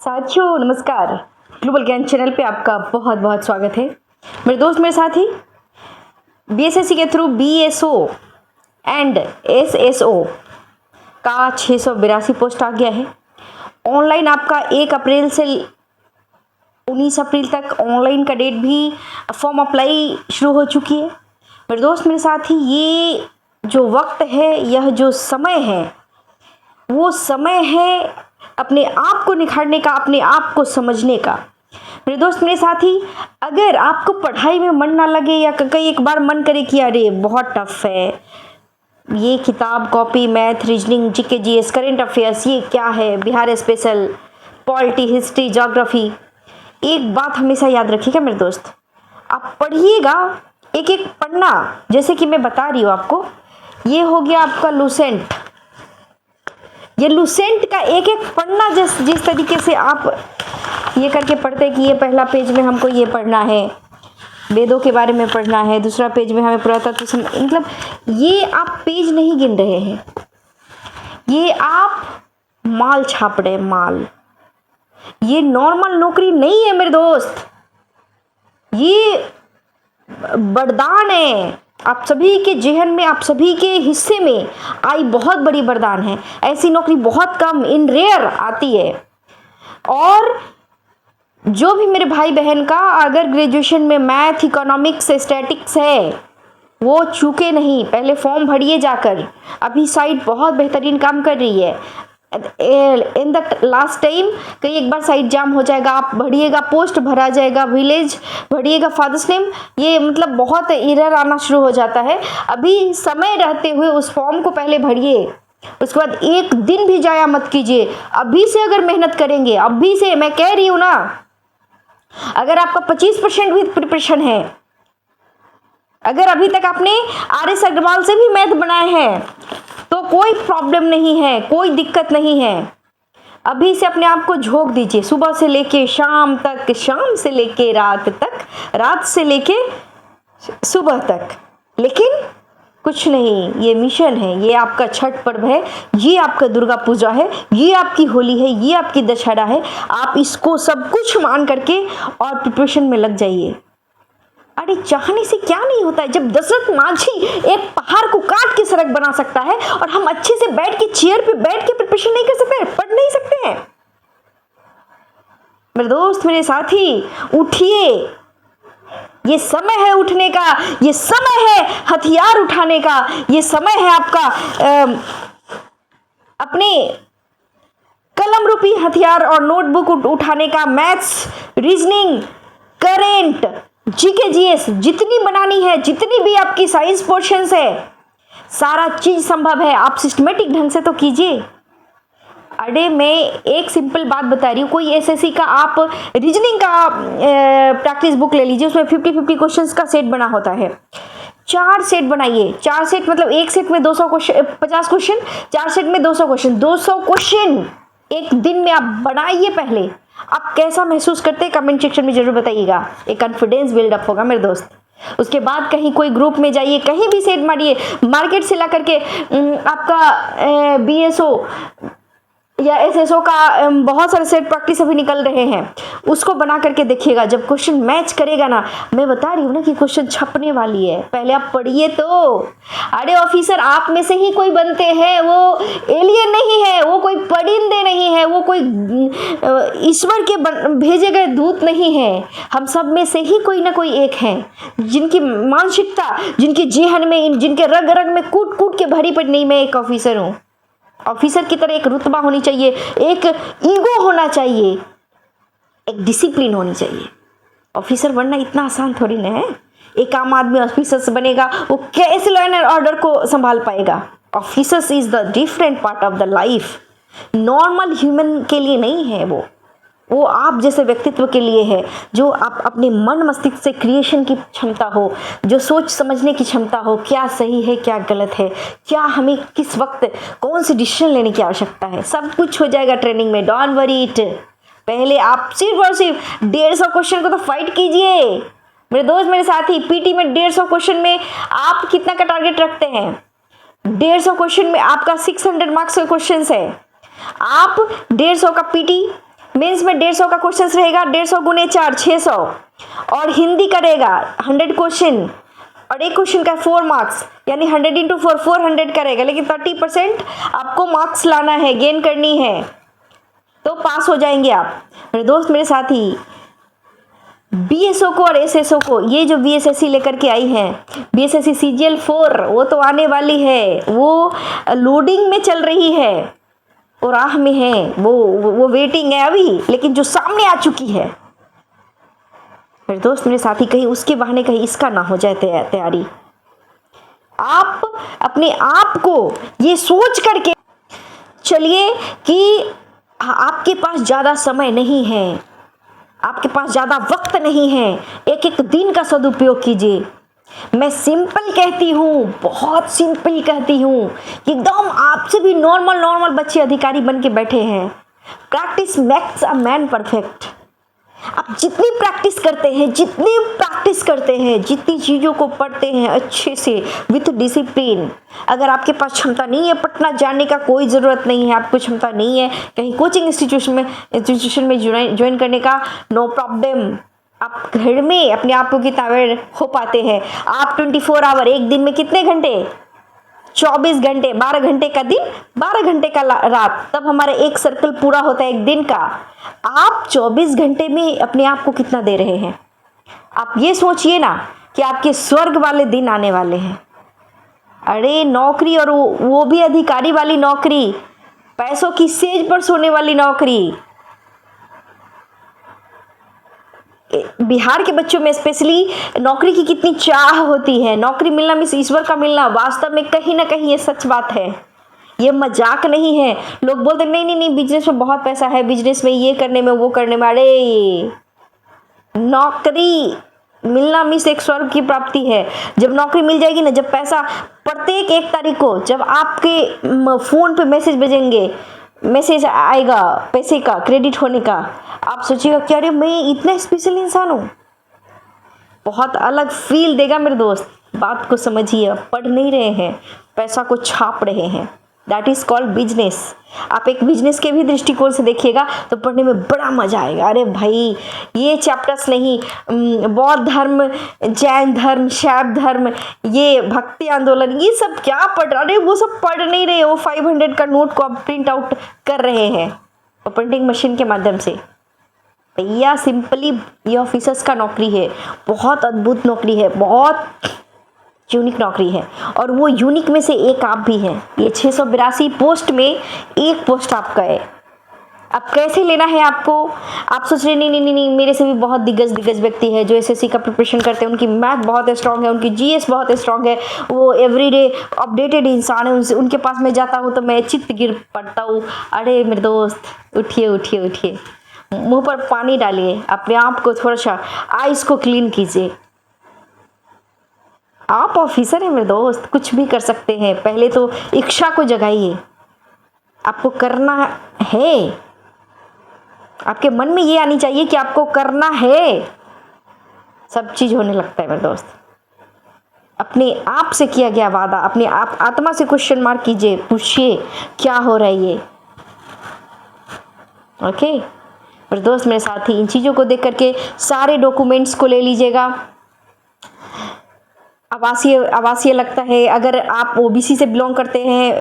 साथियों नमस्कार। ग्लोबल ज्ञान चैनल पे आपका बहुत बहुत स्वागत है। मेरे दोस्त मेरे साथी बीएसएससी के थ्रू बीएसओ एंड एसएसओ का 682 पोस्ट आ गया है। ऑनलाइन आपका 1 अप्रैल से 19 अप्रैल तक ऑनलाइन का डेट भी फॉर्म अप्लाई शुरू हो चुकी है। मेरे दोस्त मेरे साथी ये जो वक्त है, यह जो समय है, वो समय है अपने आप को निखारने का, अपने आप को समझने का। मेरे दोस्त मेरे साथी, अगर आपको पढ़ाई में मन ना लगे या कई एक बार मन करे कि अरे बहुत टफ है, ये किताब copy, math, reasoning, GK GS, current affairs, ये क्या है, Bihar special, polity, history, geography, एक बात हमेशा याद रखिएगा मेरे दोस्त, आप पढ़िएगा, एक एक पढ़ना। जैसे कि मैं बता रही हूँ आपको, ये हो गया आपका लूसेंट। ये लूसेंट का एक एक पढ़ना, जिस तरीके से आप ये करके पढ़ते कि ये पहला पेज में हमको ये पढ़ना है, वेदों के बारे में पढ़ना है, दूसरा पेज में हमें पुरातत्व, मतलब ये आप पेज नहीं गिन रहे हैं, ये आप माल छाप रहे हैं, माल। ये नॉर्मल नौकरी नहीं है मेरे दोस्त, ये वरदान है आप सभी के जेहन में, आप सभी के हिस्से में आई बहुत बड़ी वरदान है। ऐसी नौकरी बहुत कम, इन रेयर आती है। और जो भी मेरे भाई बहन का अगर ग्रेजुएशन में मैथ, इकोनॉमिक्स, स्टैटिक्स है, वो चूके नहीं, पहले फॉर्म भरिए जाकर। अभी साइट बहुत बेहतरीन काम कर रही है। इन द लास्ट टाइम कहीं एक बार साइट जाम हो जाएगा, आप भरिएगा, पोस्ट भरा जाएगा, विलेज भरिएगा, फादर्स नेम, ये मतलब बहुत एरर आना शुरू हो जाता है। अभी समय रहते हुए उस फॉर्म को पहले भरिए, उसके बाद एक दिन भी जाया मत कीजिए। अभी से अगर मेहनत करेंगे, अभी से मैं कह रही हूँ ना, अगर आपका 25% भी प्रिपरेशन है, अगर अभी तक आपने RS अग्रवाल से भी मैथ बनाए हैं तो कोई प्रॉब्लम नहीं है, कोई दिक्कत नहीं है। अभी से अपने आप को झोंक दीजिए, सुबह से लेके शाम तक, शाम से लेके रात तक, रात से लेके सुबह तक। लेकिन कुछ नहीं, ये मिशन है, ये आपका छठ पर्व है, ये आपका दुर्गा पूजा है, ये आपकी होली है, ये आपकी दशहरा है। आप इसको सब कुछ मान करके और प्रिपरेशन में लग जाइए। अरे चाहने से क्या नहीं होता है। जब दशरथ माझी एक पहाड़ को काट के सड़क बना सकता है और हम अच्छे से बैठ के चेयर पे बैठ के प्रिपरेशन नहीं कर सकते, पढ़ नहीं सकते हैं। मेरे दोस्त मेरे साथी, उठिए, ये समय है उठने का, ये समय है हथियार उठाने का, ये समय है आपका अपने कलम रूपी हथियार और नोटबुक उठाने का। Maths, reasoning, current, GK GS जितनी बनानी है, जितनी भी आपकी साइंस पोर्शंस है, सारा चीज संभव है। आप सिस्टमेटिक ढंग से तो कीजिए। अरे मैं एक सिंपल बात बता रही हूँ, कोई एसएससी का आप रीजनिंग का प्रैक्टिस बुक ले लीजिए, उसमें 50-50 क्वेश्चंस का सेट बना होता है। 4 सेट बनाइए, 4 सेट मतलब एक सेट में 200 क्वेश्चन, 50 क्वेश्चन, 4 सेट में 200 क्वेश्चन, 200 क्वेश्चन एक दिन में आप बनाइए। पहले आप कैसा महसूस करते हैं कमेंट सेक्शन में जरूर बताइएगा, एक कॉन्फिडेंस बिल्डअप होगा मेरे दोस्त। उसके बाद कहीं कोई ग्रुप में जाइए, कहीं भी सेट मारिए, मार्केट से ला करके आपका बीएसओ या एसएसओ का बहुत सारे सेट प्रैक्टिस अभी निकल रहे हैं, उसको बना करके देखिएगा। जब क्वेश्चन मैच करेगा ना, मैं बता रही हूँ ना कि क्वेश्चन छपने वाली है, पहले आप पढ़िए तो। अरे ऑफिसर, आप में से ही कोई बनते हैं, वो एलियन नहीं है, वो कोई परिंदे नहीं है, वो कोई ईश्वर के भेजे गए दूत नहीं है। हम सब में से ही कोई ना कोई एक है, जिनकी मानसिकता, जिनके जेहन में, जिनके रग रग में कूट कूट के भरी पड़ी। नहीं, मैं एक ऑफिसर हूँ। ऑफिसर की तरह एक रुतबा होनी चाहिए, एक ईगो होना चाहिए, एक डिसिप्लिन होनी चाहिए। ऑफिसर बनना इतना आसान थोड़ी ना है। एक आम आदमी ऑफिसर बनेगा, वो कैसे लॉ एंड ऑर्डर को संभाल पाएगा? Officers is the different part of the life, normal human के लिए नहीं है। वो आप जैसे व्यक्तित्व के लिए है, जो आप अपने मन मस्तिष्क से क्रिएशन की क्षमता हो, जो सोच समझने की क्षमता हो, क्या सही है क्या गलत है, क्या हमें किस वक्त कौन सी डिसीजन लेने की आवश्यकता है, सब कुछ हो जाएगा ट्रेनिंग में। Don't worry it. पहले आप सिर्फ और सिर्फ 150 क्वेश्चन को तो फाइट कीजिए मेरे दोस्त मेरे साथी। पीटी में 150 क्वेश्चन में आप कितना का टारगेट रखते हैं? 150 क्वेश्चन में आपका 600 मार्क्स का क्वेश्चन है। आप 150 का पीटी मेंस में 150 का क्वेश्चन रहेगा, 150 गुने 4 600, और हिंदी करेगा 100 क्वेश्चन और एक क्वेश्चन का 4 मार्क्स, यानी 100 इंटू 4 400 करेगा, लेकिन 30% आपको मार्क्स लाना है, गेन करनी है, तो पास हो जाएंगे आप। मेरे दोस्त मेरे साथी, BSO को और SSO को, ये जो BSSC लेकर के आई है, BSSC CGL 4, वो तो आने वाली है, वो लोडिंग में चल रही है, वो राह में है, वो वेटिंग है अभी, लेकिन जो सामने आ चुकी है मेरे दोस्त मेरे साथी, कहीं उसके बहाने कहीं इसका ना हो जाए तैयारी। आप अपने आप को ये सोच करके चलिए कि आपके पास ज़्यादा समय नहीं है, आपके पास ज़्यादा वक्त नहीं है, एक एक दिन का सदुपयोग कीजिए। मैं सिंपल कहती हूँ, बहुत सिंपल कहती हूँ, एकदम आपसे भी नॉर्मल बच्चे अधिकारी बन के बैठे हैं। Practice makes a man perfect. आप जितनी प्रैक्टिस करते हैं, जितनी चीज़ों को पढ़ते हैं अच्छे से विथ डिसिप्लिन, अगर आपके पास क्षमता नहीं है पटना जाने का, कोई ज़रूरत नहीं है, आपको क्षमता नहीं है कहीं कोचिंग इंस्टीट्यूशन में ज्वाइन करने का, नो प्रॉब्लम, आप घर में अपने आप को कितना अवेयर हो पाते हैं। आप 24 आवर, एक दिन में कितने घंटे, 24 घंटे, 12 घंटे का दिन, 12 घंटे का रात, तब हमारा एक सर्कल पूरा होता है एक दिन का। आप 24 घंटे में अपने आप को कितना दे रहे हैं? आप ये सोचिए ना कि आपके स्वर्ग वाले दिन आने वाले हैं। अरे नौकरी, और वो भी अधिकारी वाली नौकरी, पैसों की सेज पर सोने वाली नौकरी। बिहार के बच्चों में स्पेशली नौकरी की कितनी चाह होती है। नौकरी मिलना मीन्स ईश्वर का मिलना। वास्तव में कहीं ना कहीं ये सच बात है, ये मजाक नहीं है। लोग बोलते नहीं बिजनेस में बहुत पैसा है, बिजनेस में ये करने में वो करने में। अरे नौकरी मिलना मीन्स एक स्वर्ग की प्राप्ति है। जब नौकरी मिल जाएगी ना, जब पैसा प्रत्येक 1 तारीख को जब आपके फ़ोन पे मैसेज आएगा पैसे का, क्रेडिट होने का, आप सोचिएगा कि अरे मैं इतना स्पेशल इंसान हूँ। बहुत अलग फील देगा मेरे दोस्त। बात को समझिए, पढ़ नहीं रहे हैं, पैसा को छाप रहे हैं। That is called business. आप एक बिजनेस के भी दृष्टिकोण से देखिएगा तो पढ़ने में बड़ा मजा आएगा। अरे भाई ये चैप्टर्स नहीं, बौद्ध धर्म, जैन धर्म, शैव धर्म, ये भक्ति आंदोलन, ये सब क्या पढ़ रहे, वो सब पढ़ नहीं रहे, वो 500 का नोट को आप प्रिंट आउट कर रहे हैं और प्रिंटिंग मशीन के माध्यम से। भैया सिंपली ये ऑफिसर्स का नौकरी है, बहुत अद्भुत नौकरी है, बहुत यूनिक नौकरी है, और वो यूनिक में से एक आप भी हैं। ये 682 पोस्ट में एक पोस्ट आपका है। अब कैसे लेना है आपको? आप सोच रहे नहीं, मेरे से भी बहुत दिग्गज व्यक्ति है जो SSC का प्रिपरेशन करते हैं, उनकी मैथ बहुत स्ट्रांग है, उनकी GS बहुत स्ट्रांग है, वो एवरीडे अपडेटेड इंसान है, उनके पास मैं जाता हूँ तो मैं चित्त गिर पड़ता हूँ। अरे मेरे दोस्त, उठिए, मुंह पर पानी डालिए, अपने आप को थोड़ा सा आइस को क्लीन कीजिए। आप ऑफिसर हैं मेरे दोस्त, कुछ भी कर सकते हैं। पहले तो इच्छा को जगाइए, आपको करना है, आपके मन में ये आनी चाहिए कि आपको करना है, सब चीज होने लगता है मेरे दोस्त। अपने आप से किया गया वादा, अपने आप आत्मा से क्वेश्चन मार्क कीजिए, पूछिए क्या हो रहा है ये। ओके मेरे दोस्त मेरे साथी, इन चीज़ों को देख करके सारे डॉक्यूमेंट्स को ले लीजिएगा। आवासीय लगता है, अगर आप OBC से बिलोंग करते हैं,